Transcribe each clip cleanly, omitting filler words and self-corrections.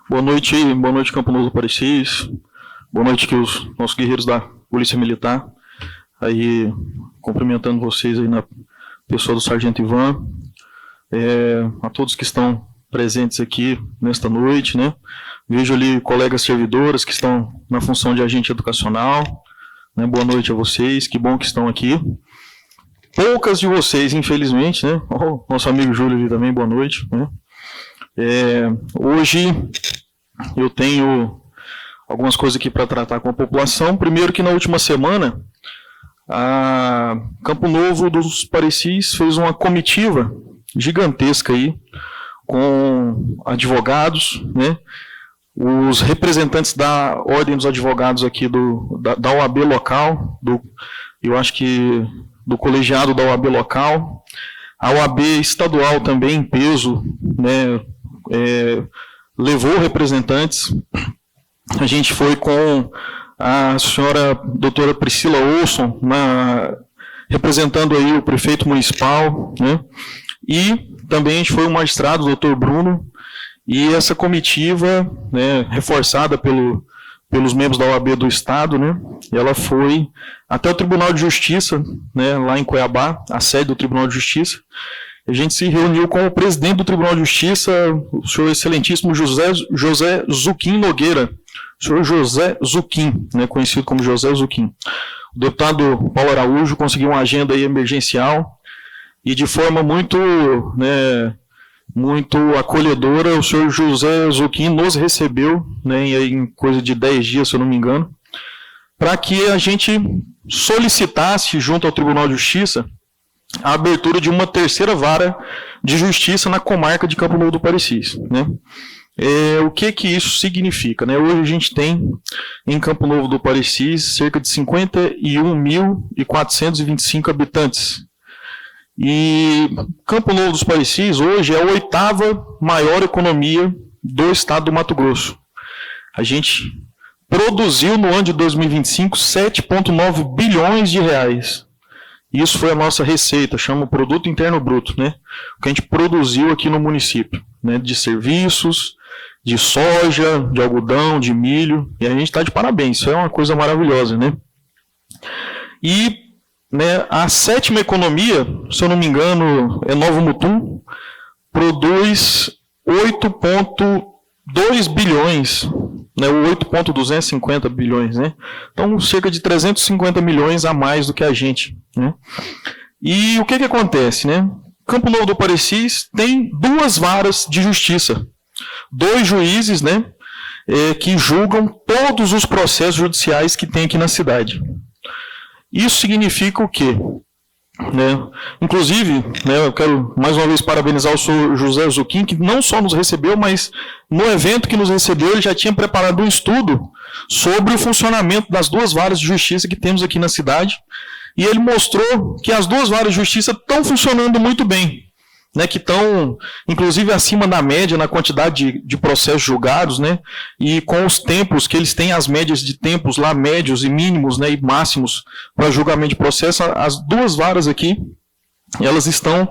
Boa noite, Campo Novo do Parecis. Boa noite aqui os nossos guerreiros da Polícia Militar. Aí, cumprimentando vocês aí na pessoa do Sargento Ivan. A todos que estão presentes aqui nesta noite, né? Vejo ali colegas servidoras que estão na função de agente educacional. Né? Boa noite a vocês, que bom que estão aqui. Poucas de vocês, infelizmente, né? Nosso amigo Júlio ali também, boa noite. Né? Hoje eu tenho algumas coisas aqui para tratar com a população. Primeiro que na última semana, a Campo Novo dos Parecis fez uma comitiva gigantesca aí, com advogados, né? Os representantes da Ordem dos Advogados aqui da OAB local, eu acho que do colegiado da OAB local, a OAB estadual também em peso, né, levou representantes. A gente foi com a senhora doutora Priscila Olson, representando aí o prefeito municipal, né, e também a gente foi o magistrado, o doutor Bruno, e essa comitiva, né, reforçada pelos membros da OAB do Estado, né, ela foi até o Tribunal de Justiça, né, lá em Cuiabá, a sede do Tribunal de Justiça. A gente se reuniu com o presidente do Tribunal de Justiça, o senhor excelentíssimo José Zuquim Nogueira, o senhor José Zuquim, né, conhecido como José Zuquim. O deputado Paulo Araújo conseguiu uma agenda aí emergencial e de forma muito, né, muito acolhedora, o senhor José Zuquim nos recebeu, né, em coisa de 10 dias, se eu não me engano, para que a gente solicitasse, junto ao Tribunal de Justiça, a abertura de uma terceira vara de justiça na comarca de Campo Novo do Parecis. Né? O que isso significa? Né? Hoje a gente tem, em Campo Novo do Parecis, cerca de 51.425 habitantes. E Campo Novo dos Parecis hoje é a 8ª maior economia do estado do Mato Grosso. A gente produziu no ano de 2025 7,9 bilhões de reais. Isso foi a nossa receita, chama Produto Interno Bruto, né? O que a gente produziu aqui no município, né? De serviços, de soja, de algodão, de milho, e a gente está de parabéns, isso é uma coisa maravilhosa, né? E, né, a 7ª economia, se eu não me engano, é Novo Mutum, produz 8,2 bilhões, né, 8,250 bilhões, né? Então, cerca de 350 milhões a mais do que a gente, né? E o que acontece, né? Campo Novo do Parecis tem 2 varas de justiça, 2 juízes, né, que julgam todos os processos judiciais que tem aqui na cidade. Isso significa o quê? Né? Inclusive, né, eu quero mais uma vez parabenizar o senhor José Zuquim, que não só nos recebeu, mas no evento que nos recebeu, ele já tinha preparado um estudo sobre o funcionamento das 2 varas de justiça que temos aqui na cidade, e ele mostrou que as 2 varas de justiça estão funcionando muito bem, né, que estão, inclusive, acima da média na quantidade de processos julgados, né, e com os tempos que eles têm, as médias de tempos lá, médios e mínimos, né, e máximos para julgamento de processo, as 2 varas aqui, elas estão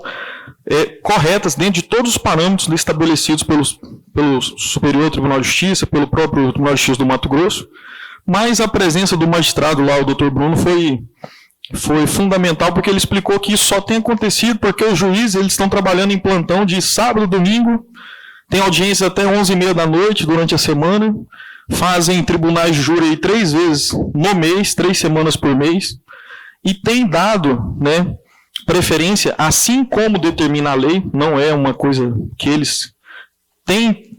corretas dentro de todos os parâmetros estabelecidos pelo Superior Tribunal de Justiça, pelo próprio Tribunal de Justiça do Mato Grosso, mas a presença do magistrado lá, o doutor Bruno, foi fundamental, porque ele explicou que isso só tem acontecido porque os juízes eles estão trabalhando em plantão de sábado, domingo, tem audiência até 11h30 da noite durante a semana, fazem tribunais de júri 3 vezes no mês, 3 semanas por mês, e tem dado, né, preferência, assim como determina a lei, não é uma coisa que eles têm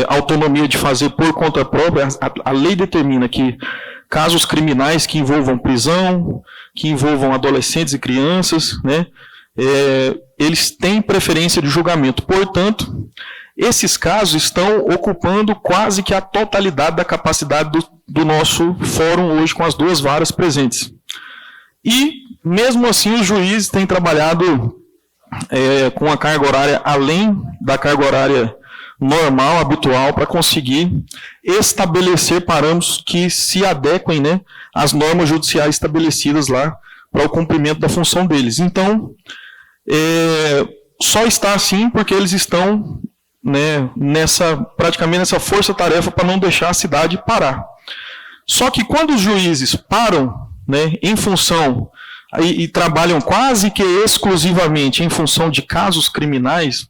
autonomia de fazer por conta própria, a lei determina que casos criminais que envolvam prisão, que envolvam adolescentes e crianças, né, eles têm preferência de julgamento. Portanto, esses casos estão ocupando quase que a totalidade da capacidade do nosso fórum hoje, com as 2 varas presentes. E, mesmo assim, os juízes têm trabalhado com a carga horária além da carga horária normal, habitual, para conseguir estabelecer parâmetros que se adequem, né, às normas judiciais estabelecidas lá para o cumprimento da função deles. Então, só está assim porque eles estão né, praticamente nessa força-tarefa para não deixar a cidade parar. Só que quando os juízes param, né, em função e trabalham quase que exclusivamente em função de casos criminais,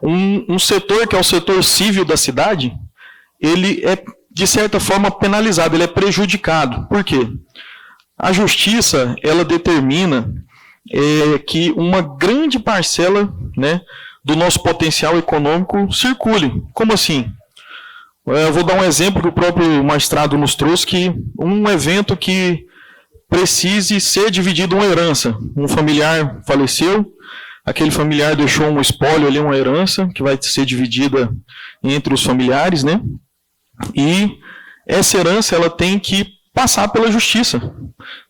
um setor que é o setor civil da cidade, ele é, de certa forma, penalizado, ele é prejudicado. Por quê? A justiça, ela determina que uma grande parcela, né, do nosso potencial econômico circule. Como assim? Eu vou dar um exemplo que o próprio magistrado nos trouxe, que um evento que precise ser dividido uma herança. Um familiar faleceu, aquele familiar deixou um espólio ali, uma herança, que vai ser dividida entre os familiares, né? E essa herança, ela tem que passar pela justiça.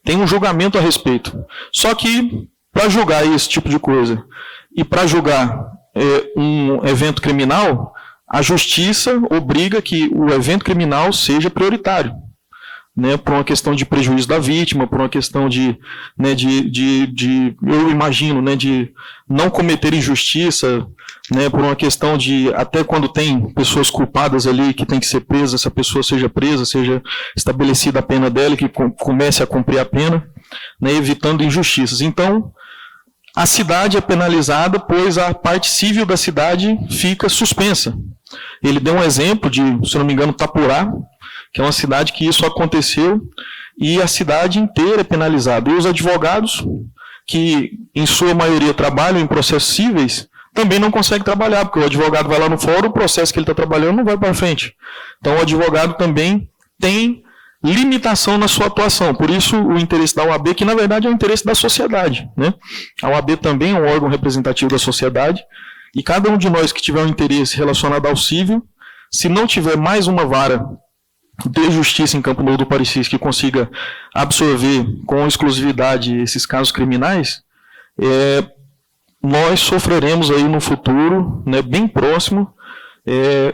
Tem um julgamento a respeito. Só que, para julgar esse tipo de coisa, e para julgar um evento criminal, a justiça obriga que o evento criminal seja prioritário, né, por uma questão de prejuízo da vítima, por uma questão né, eu imagino, né, de não cometer injustiça, né, por uma questão de, até quando tem pessoas culpadas ali que tem que ser presa, essa pessoa seja presa, seja estabelecida a pena dela, que comece a cumprir a pena, né, evitando injustiças. Então, a cidade é penalizada, pois a parte civil da cidade fica suspensa. Ele deu um exemplo de, se não me engano, Tapurá, que é uma cidade que isso aconteceu, e a cidade inteira é penalizada. E os advogados, que em sua maioria trabalham em processos cíveis, também não conseguem trabalhar, porque o advogado vai lá no fórum, o processo que ele está trabalhando não vai para frente. Então o advogado também tem limitação na sua atuação. Por isso o interesse da OAB, que na verdade é o interesse da sociedade, né? A OAB também é um órgão representativo da sociedade, e cada um de nós que tiver um interesse relacionado ao cível, se não tiver mais uma vara de justiça em Campo Novo do Parecis que consiga absorver com exclusividade esses casos criminais, nós sofreremos aí no futuro, né, bem próximo,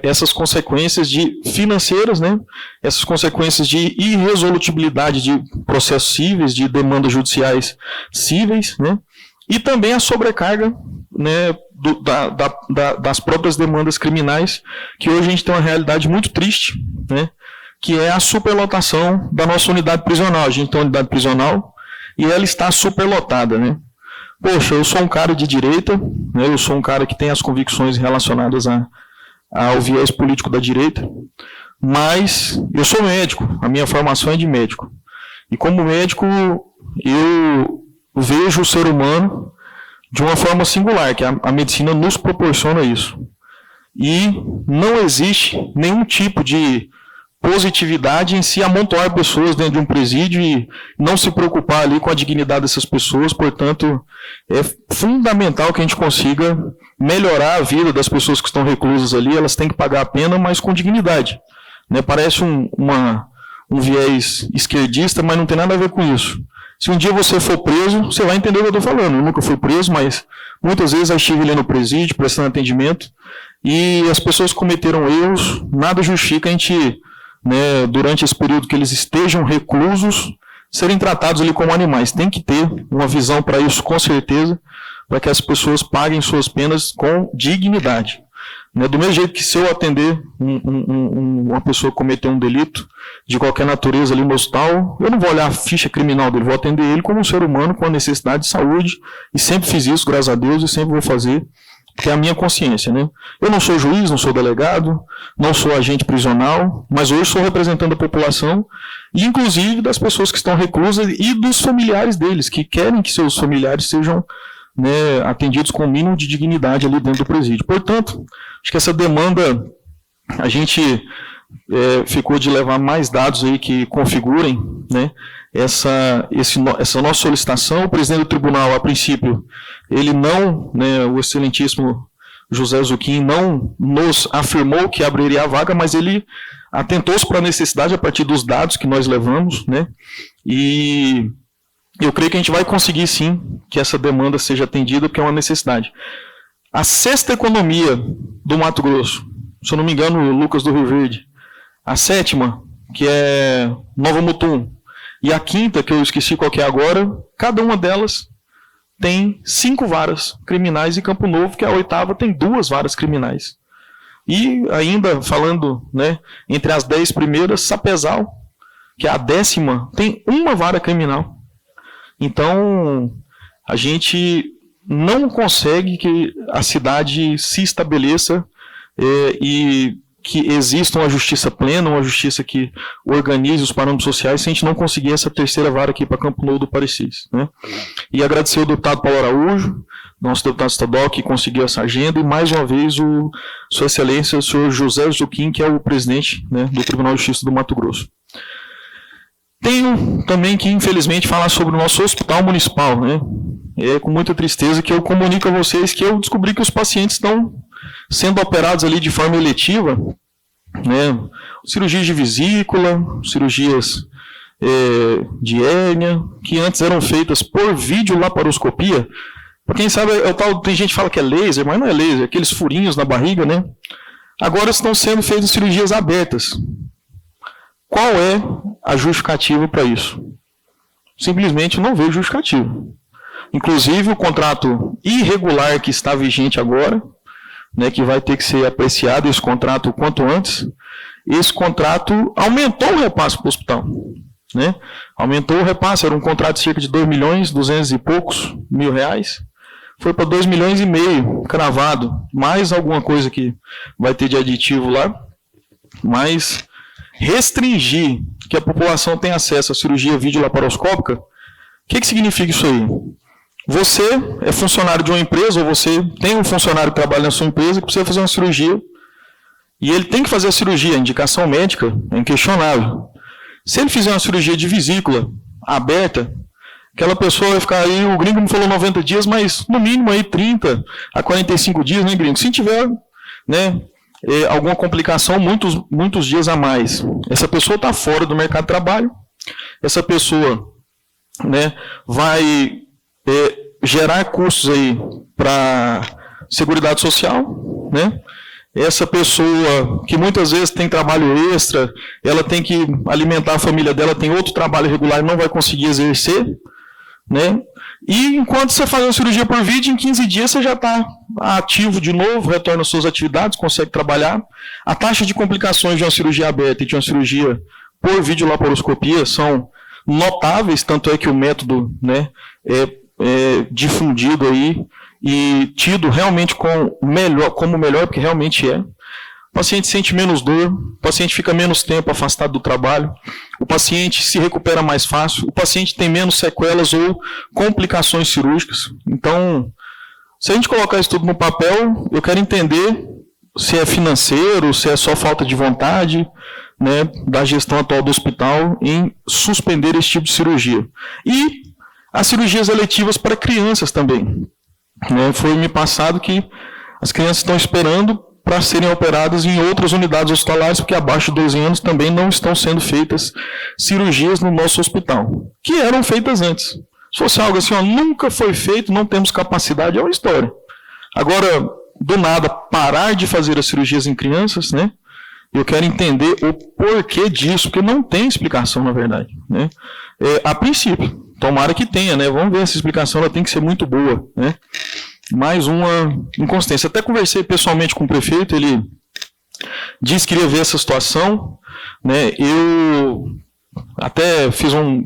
essas consequências financeiras, né, essas consequências de irresolutibilidade de processos cíveis, de demandas judiciais cíveis, né, e também a sobrecarga, né, das próprias demandas criminais, que hoje a gente tem uma realidade muito triste, né, que é a superlotação da nossa unidade prisional. A gente tem uma unidade prisional e ela está superlotada, né. Poxa, eu sou um cara de direita, né, eu sou um cara que tem as convicções relacionadas ao viés político da direita, mas eu sou médico, a minha formação é de médico. E como médico, eu vejo o ser humano de uma forma singular, que a medicina nos proporciona isso. E não existe nenhum tipo de positividade em se amontoar pessoas dentro de um presídio e não se preocupar ali com a dignidade dessas pessoas. Portanto, é fundamental que a gente consiga melhorar a vida das pessoas que estão reclusas ali. Elas têm que pagar a pena, mas com dignidade, né? Parece um viés esquerdista, mas não tem nada a ver com isso. Se um dia você for preso, você vai entender o que eu estou falando. Eu nunca fui preso, mas muitas vezes eu estive ali no presídio, prestando atendimento, e as pessoas cometeram erros, nada justifica a gente, né, durante esse período que eles estejam reclusos, serem tratados ali como animais. Tem que ter uma visão para isso, com certeza, para que as pessoas paguem suas penas com dignidade. Né, do mesmo jeito que se eu atender uma pessoa que cometeu um delito de qualquer natureza ali no hospital, eu não vou olhar a ficha criminal dele, vou atender ele como um ser humano com a necessidade de saúde, e sempre fiz isso, graças a Deus, e sempre vou fazer, porque é a minha consciência, né? Eu não sou juiz, não sou delegado, não sou agente prisional, mas hoje sou representante da população, e inclusive das pessoas que estão reclusas e dos familiares deles, que querem que seus familiares sejam, né, atendidos com o mínimo de dignidade ali dentro do presídio. Portanto, acho que essa demanda, a gente ficou de levar mais dados aí que configurem, né, essa nossa solicitação. O presidente do tribunal, a princípio, ele não, né, o excelentíssimo José Zucchini não nos afirmou que abriria a vaga, mas ele atentou-se para a necessidade a partir dos dados que nós levamos, né, e eu creio que a gente vai conseguir sim que essa demanda seja atendida, porque é uma necessidade. A sexta economia do Mato Grosso, se eu não me engano, Lucas do Rio Verde. A sétima, que é Nova Mutum. E a quinta, que eu esqueci qual que é agora, cada uma delas tem 5 varas criminais e Campo Novo, que é a 8ª, tem 2 varas criminais. E ainda falando, né, entre as 10 primeiras, Sapezal, que é a 10ª, tem 1 vara criminal. Então, a gente não consegue que a cidade se estabeleça e que exista uma justiça plena, uma justiça que organize os parâmetros sociais, se a gente não conseguir essa 3ª vara aqui para Campo Novo do Parecis, né? E agradecer ao deputado Paulo Araújo, nosso deputado estadual, que conseguiu essa agenda, e mais uma vez Sua Excelência, o senhor José Zuquim, que é o presidente, né, do Tribunal de Justiça do Mato Grosso. Tenho também que, infelizmente, falar sobre o nosso hospital municipal, né? É com muita tristeza que eu comunico a vocês que eu descobri que os pacientes estão sendo operados ali de forma eletiva, né? Cirurgias de vesícula, cirurgias de hérnia, que antes eram feitas por videolaparoscopia. Para quem sabe, tem gente que fala que é laser, mas não é laser, aqueles furinhos na barriga, né? Agora estão sendo feitas cirurgias abertas. Qual é a justificativa para isso? Simplesmente não vejo justificativa. Inclusive, o contrato irregular que está vigente agora, né, que vai ter que ser apreciado esse contrato o quanto antes, esse contrato aumentou o repasse para o hospital. Né? Aumentou o repasse, era um contrato de cerca de 2.200.000 e poucos mil reais, foi para 2,5 milhões cravado, mais alguma coisa que vai ter de aditivo lá, mas restringir que a população tenha acesso à cirurgia videolaparoscópica, o que significa isso aí? Você é funcionário de uma empresa, ou você tem um funcionário que trabalha na sua empresa que precisa fazer uma cirurgia, e ele tem que fazer a cirurgia, a indicação médica é inquestionável. Se ele fizer uma cirurgia de vesícula aberta, aquela pessoa vai ficar aí, o gringo me falou 90 dias, mas no mínimo aí 30 a 45 dias, né, gringo? Se tiver, né, alguma complicação, muitos dias a mais. Essa pessoa está fora do mercado de trabalho, essa pessoa, né, vai gerar custos aí para Seguridade Social, né? Essa pessoa que muitas vezes tem trabalho extra, ela tem que alimentar a família dela, tem outro trabalho regular e não vai conseguir exercer, né? E enquanto você faz uma cirurgia por vídeo, em 15 dias você já está ativo de novo, retorna às suas atividades, consegue trabalhar. A taxa de complicações de uma cirurgia aberta e de uma cirurgia por videolaparoscopia são notáveis, tanto é que o método, né, é difundido aí e tido realmente como melhor, porque realmente é. O paciente sente menos dor, o paciente fica menos tempo afastado do trabalho, o paciente se recupera mais fácil, o paciente tem menos sequelas ou complicações cirúrgicas. Então, se a gente colocar isso tudo no papel, eu quero entender se é financeiro, se é só falta de vontade, né, da gestão atual do hospital em suspender esse tipo de cirurgia. E as cirurgias eletivas para crianças também. Foi me passado que as crianças estão esperando para serem operadas em outras unidades hospitalares, porque abaixo de 12 anos também não estão sendo feitas cirurgias no nosso hospital, que eram feitas antes. Se fosse algo assim, nunca foi feito, não temos capacidade, é uma história. Agora, do nada, parar de fazer as cirurgias em crianças, né? Eu quero entender o porquê disso, porque não tem explicação, na verdade, né? A princípio. Tomara que tenha, né? Vamos ver, essa explicação ela tem que ser muito boa, né? Mais uma inconsistência. Até conversei pessoalmente com o prefeito, ele disse que iria ver essa situação, né? Eu até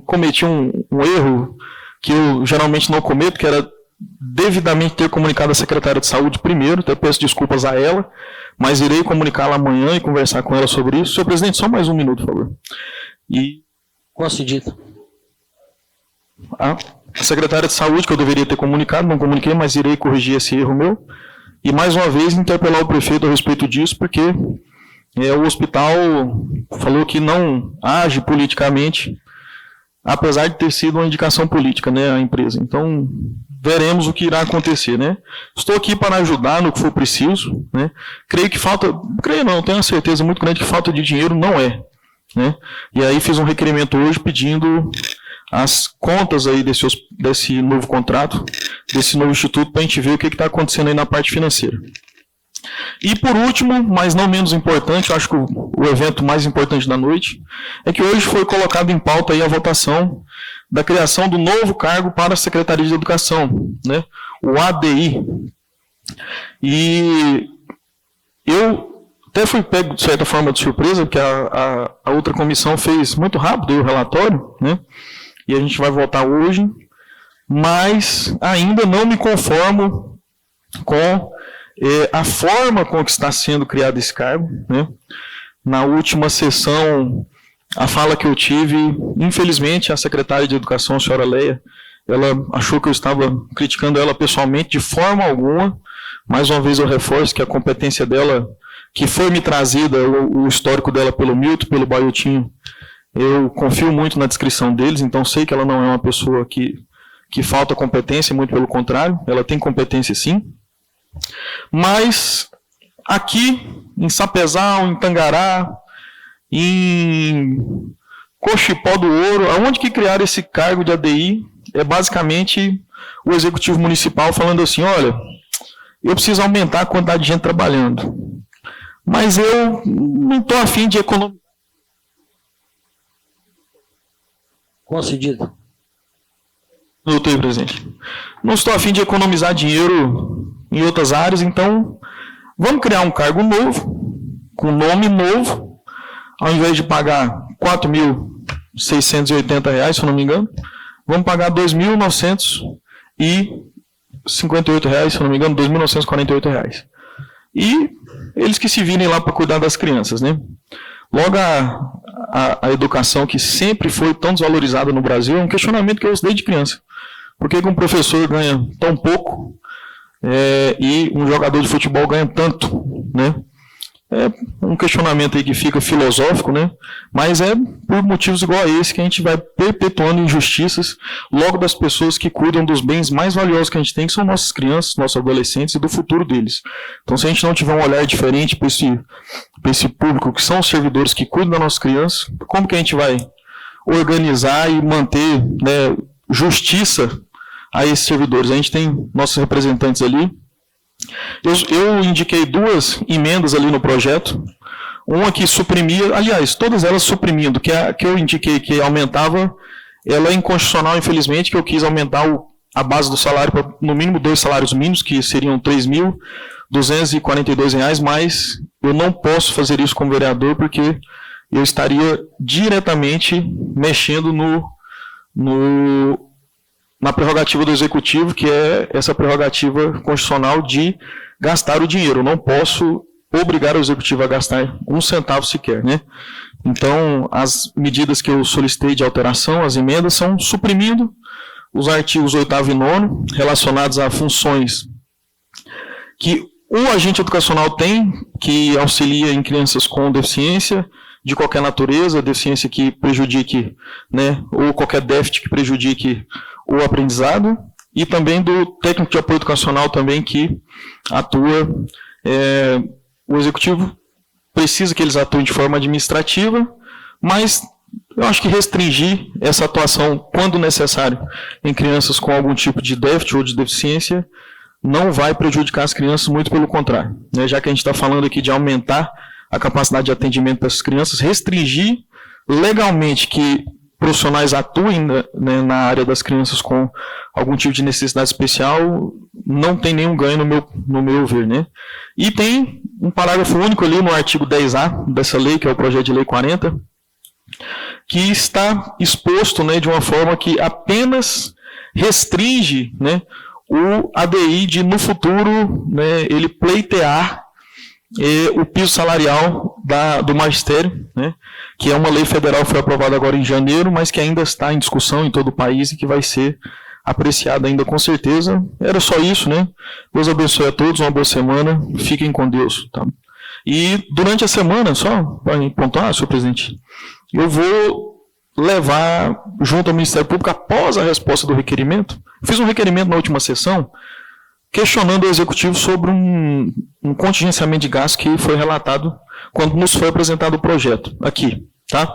cometi um erro que eu geralmente não cometo, que era devidamente ter comunicado a secretária de saúde primeiro, até peço desculpas a ela, mas irei comunicá-la amanhã e conversar com ela sobre isso. Senhor presidente, só mais um minuto, por favor. Concedido. A secretária de saúde, que eu deveria ter comunicado, não comuniquei, mas irei corrigir esse erro meu. E mais uma vez interpelar o prefeito a respeito disso, porque o hospital falou que não age politicamente, apesar de ter sido uma indicação política, né, a empresa. Então, veremos o que irá acontecer, né? Estou aqui para ajudar no que for preciso, né? Creio não, tenho uma certeza muito grande que falta de dinheiro não é, né? E aí fiz um requerimento hoje pedindo as contas aí desse novo contrato, desse novo instituto, para a gente ver o que está acontecendo aí na parte financeira. E por último, mas não menos importante, eu acho que o evento mais importante da noite, é que hoje foi colocado em pauta aí a votação da criação do novo cargo para a Secretaria de Educação, né? O ADI. E eu até fui pego, de certa forma, de surpresa, porque a outra comissão fez muito rápido o relatório, né? E a gente vai votar hoje, mas ainda não me conformo com a forma com que está sendo criado esse cargo, né? Na última sessão, a fala que eu tive, infelizmente, a secretária de Educação, a senhora Leia, ela achou que eu estava criticando ela pessoalmente, de forma alguma. Mais uma vez eu reforço que a competência dela, que foi me trazida, o histórico dela pelo Milton, pelo Baiotinho, eu confio muito na descrição deles, então sei que ela não é uma pessoa que falta competência, muito pelo contrário, ela tem competência sim. Mas aqui, em Sapezal, em Tangará, em Cochipó do Ouro, aonde que criaram esse cargo de ADI, é basicamente o Executivo Municipal falando assim, olha, eu preciso aumentar a quantidade de gente trabalhando, mas eu não estou afim de economizar. Concedido. Doutor presidente. Não estou afim de economizar dinheiro em outras áreas, então vamos criar um cargo novo, com nome novo, ao invés de pagar R$ 4.680, se eu não me engano, vamos pagar R$ 2.958, se eu não me engano, R$ 2.948. E eles que se virem lá para cuidar das crianças, né? Logo, a educação que sempre foi tão desvalorizada no Brasil é um questionamento que eu ouço desde criança. Por que um professor ganha tão pouco e um jogador de futebol ganha tanto, né? É um questionamento aí que fica filosófico, né? Mas é por motivos igual a esse que a gente vai perpetuando injustiças logo das pessoas que cuidam dos bens mais valiosos que a gente tem, que são nossas crianças, nossos adolescentes e do futuro deles. Então, se a gente não tiver um olhar diferente para esse público, que são os servidores que cuidam das nossas crianças, como que a gente vai organizar e manter, né, justiça a esses servidores? A gente tem nossos representantes ali. Eu indiquei 2 emendas ali no projeto, uma que suprimia, aliás, todas elas suprimindo, que eu indiquei que aumentava, ela é inconstitucional, infelizmente, que eu quis aumentar a base do salário para no mínimo 2 salários mínimos, que seriam R$ 3.242, mas eu não posso fazer isso como vereador, porque eu estaria diretamente mexendo na prerrogativa do Executivo, que é essa prerrogativa constitucional de gastar o dinheiro. Eu não posso obrigar o Executivo a gastar um centavo sequer, né? Então, as medidas que eu solicitei de alteração, as emendas, são suprimindo os artigos 8º e 9º, relacionados a funções que o agente educacional tem, que auxilia em crianças com deficiência, de qualquer natureza, deficiência que prejudique, né, ou qualquer déficit que prejudique o aprendizado, e também do técnico de apoio educacional também que atua, o Executivo precisa que eles atuem de forma administrativa, mas eu acho que restringir essa atuação, quando necessário, em crianças com algum tipo de déficit ou de deficiência, não vai prejudicar as crianças, muito pelo contrário, né, já que a gente está falando aqui de aumentar a capacidade de atendimento dessas crianças, restringir legalmente que profissionais atuem, né, na área das crianças com algum tipo de necessidade especial, não tem nenhum ganho no meu ver, né? E tem um parágrafo único ali no artigo 10A dessa lei, que é o projeto de lei 40, que está exposto, né, de uma forma que apenas restringe, né, o ADI de, no futuro, né, ele pleitear o piso salarial do magistério, né, que é uma lei federal que foi aprovada agora em janeiro, mas que ainda está em discussão em todo o país e que vai ser apreciada ainda com certeza. Era só isso, né? Deus abençoe a todos, uma boa semana, fiquem com Deus. Tá? E durante a semana, só para pontuar, senhor presidente, eu vou levar junto ao Ministério Público, após a resposta do requerimento, fiz um requerimento na última sessão, questionando o Executivo sobre um contingenciamento de gastos que foi relatado quando nos foi apresentado o projeto, aqui, tá?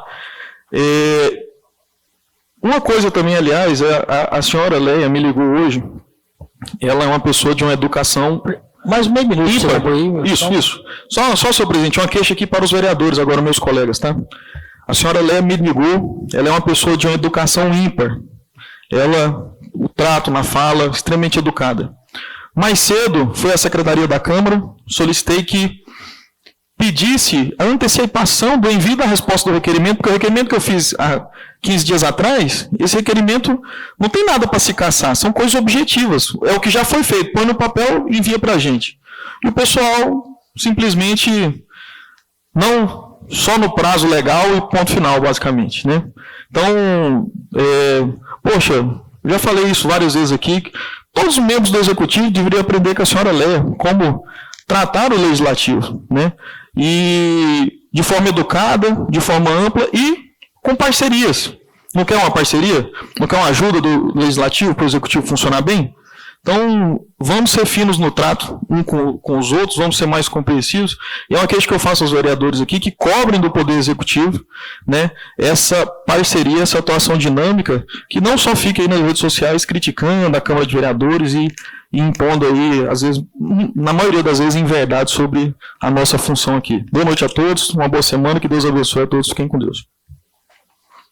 Uma coisa também, aliás, a senhora Leia me ligou hoje, ela é uma pessoa de uma educação Mais meio minuto. Isso. Só, senhor presidente, uma queixa aqui para os vereadores, agora meus colegas, tá? A senhora Léa Mirmigol, ela é uma pessoa de uma educação ímpar. Ela, o trato na fala, extremamente educada. Mais cedo, fui à secretaria da Câmara, solicitei que pedisse a antecipação do envio da resposta do requerimento, porque o requerimento que eu fiz há 15 dias atrás, esse requerimento não tem nada para se caçar, são coisas objetivas. É o que já foi feito, põe no papel e envia para a gente. E o pessoal simplesmente não, só no prazo legal e ponto final, basicamente, né? Então, poxa, já falei isso várias vezes aqui, todos os membros do Executivo deveriam aprender com a senhora Léa como tratar o Legislativo, né? E de forma educada, de forma ampla e com parcerias. Não quer uma parceria? Não quer uma ajuda do Legislativo para o Executivo funcionar bem? Então, vamos ser finos no trato um com os outros, vamos ser mais compreensivos. E é uma queixa que eu faço aos vereadores aqui, que cobrem do Poder Executivo, né, essa parceria, essa atuação dinâmica, que não só fique aí nas redes sociais criticando a Câmara de Vereadores e impondo aí, às vezes, na maioria das vezes, em verdade sobre a nossa função aqui. Boa noite a todos, uma boa semana, que Deus abençoe a todos, fiquem com Deus.